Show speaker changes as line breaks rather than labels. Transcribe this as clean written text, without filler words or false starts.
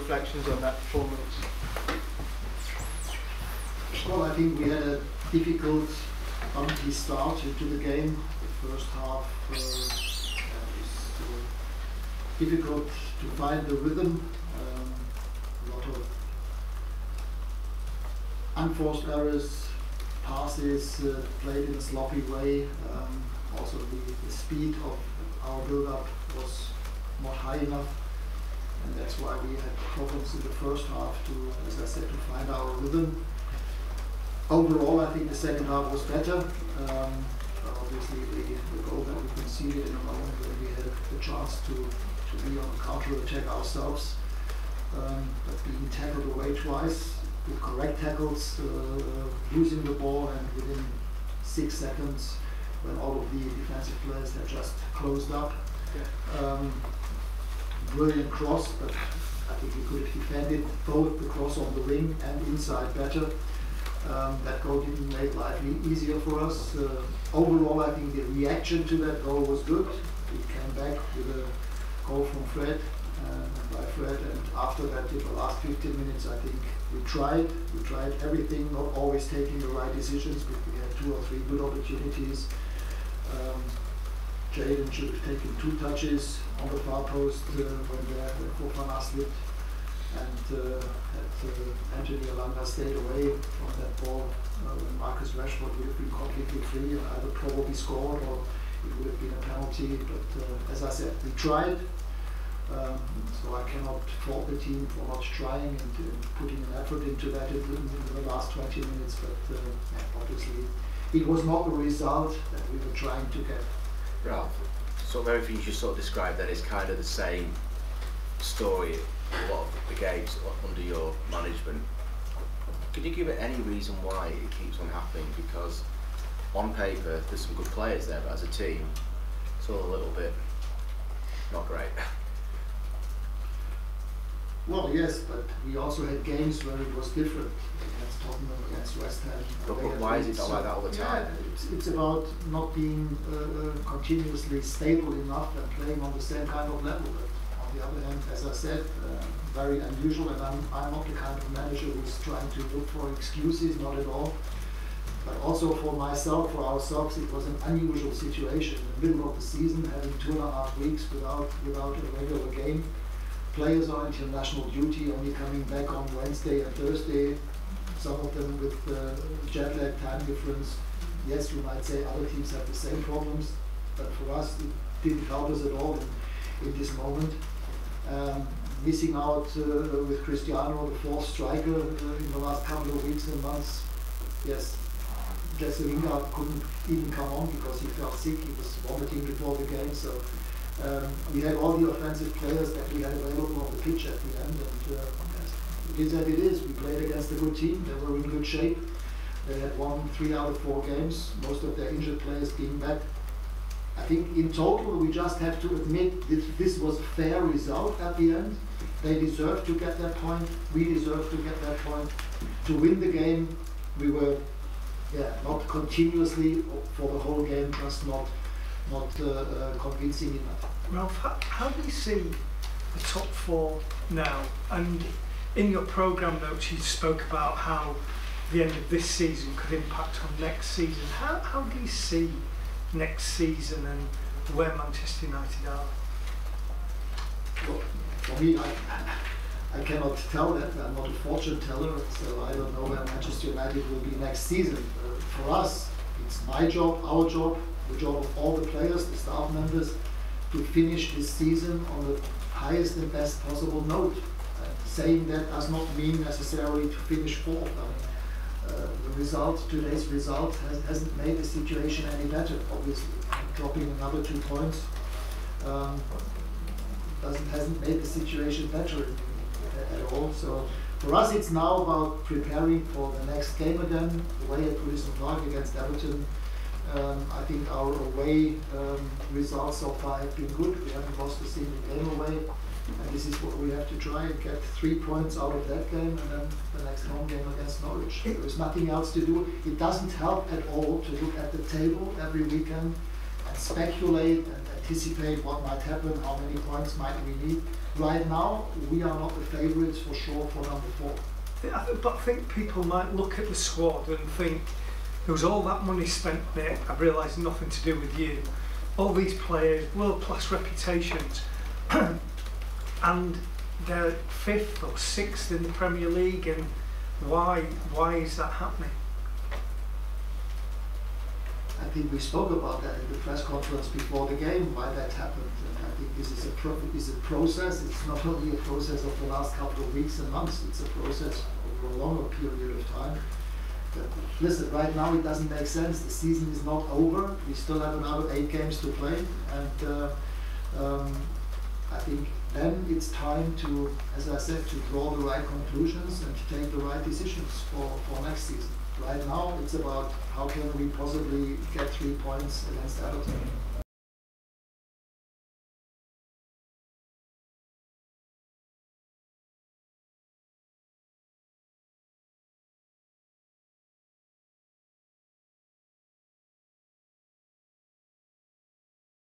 reflections on that performance?
Well, I think we had a difficult, bumpy start into the game. The first half was difficult to find the rhythm. A lot of unforced errors, passes played in a sloppy way. Also the speed of our build-up was not high enough, and that's why we had problems in the first half to, as I said, to find our rhythm. Overall, I think the second half was better. Obviously, the goal that we conceded in a moment when we had the chance to be on the counter-attack ourselves, but being tackled away twice with correct tackles, losing the ball, and within 6 seconds, when all of the defensive players had just closed up. Yeah. Brilliant cross, but I think we could have defended both the cross on the wing and inside better. That goal didn't make life easier for us. Overall, I think the reaction to that goal was good. We came back with a goal from Fred, by Fred, and after that, in the last 15 minutes, I think we tried everything, not always taking the right decisions, but we had 2 or 3 good opportunities. Jaden should have taken 2 touches on the far post when Fofana slipped, and Anthony Elanga stayed away from that ball when Marcus Rashford would have been completely free and either probably scored or it would have been a penalty. But as I said, we tried, so I cannot fault the team for not trying and putting an effort into that in the last 20 minutes. But obviously, it was not the result that we were trying to get.
Ralph, sort of everything you just sort of described then is kind of the same story a lot of the games under your management. Could you give it any reason why it keeps on happening? Because on paper there's some good players there, but as a team it's all a little bit not great.
Well, yes, but we also had games where it was different, against Tottenham, against West Ham.
But why is it not like that all the time?
Yeah, it's about not being continuously stable enough and playing on the same kind of level. But on the other hand, as I said, very unusual, and I'm not the kind of manager who's trying to look for excuses, not at all. But also for myself, for ourselves, it was an unusual situation. In the middle of the season, having 2.5 weeks without a regular game. Players are on international duty, only coming back on Wednesday and Thursday. Some of them with jet lag, time difference. Yes, you might say other teams have the same problems, but for us it didn't help us at all in this moment. Missing out with Cristiano, the 4th striker in the last couple of weeks and months. Yes, Jesse Lingard couldn't even come on because he felt sick. He was vomiting before the game. So we had all the offensive players that we had available on the pitch at the end, and it is as it is. We played against a good team. They were in good shape. They had won 3 out of 4 games. Most of their injured players being back. I think in total we just have to admit that this was a fair result at the end. They deserved to get that point. We deserved to get that point. To win the game, we were not continuously for the whole game, just not convincing enough.
Ralph, how do you see the top 4 now? And in your programme notes you spoke about how the end of this season could impact on next season. How do you see next season and where Manchester United are?
Well, for me, I cannot tell that. I'm not a fortune teller, so I don't know where Manchester United will be next season. For us, it's my job, our job, the job of all the players, the staff members, to finish this season on the highest and best possible note. Saying that does not mean necessarily to finish 4th. Today's result hasn't made the situation any better. Obviously, dropping another 2 points hasn't made the situation better at all. So for us, it's now about preparing for the next game again, away at Goodison Park against Everton. I think our away results so far have been good. We haven't lost a single game away. And this is what we have to try and get 3 points out of that game, and then the next home game against Norwich. There is nothing else to do. It doesn't help at all to look at the table every weekend and speculate and anticipate what might happen, how many points might we need. Right now, we are not the favourites for sure for number 4.
But I think people might look at the squad and think there was all that money spent there. I realise nothing to do with you. All these players, world-class reputations, and they're 5th or 6th in the Premier League. And why is that happening?
I think we spoke about that in the press conference before the game, why that happened. And I think this is a process. It's not only a process of the last couple of weeks and months, it's a process over a longer period of time. But listen, right now it doesn't make sense. The season is not over. We still have another 8 games to play. And I think then it's time to, as I said, to draw the right conclusions and to take the right decisions for next season. Right now, it's about how can we possibly get 3 points against Everton.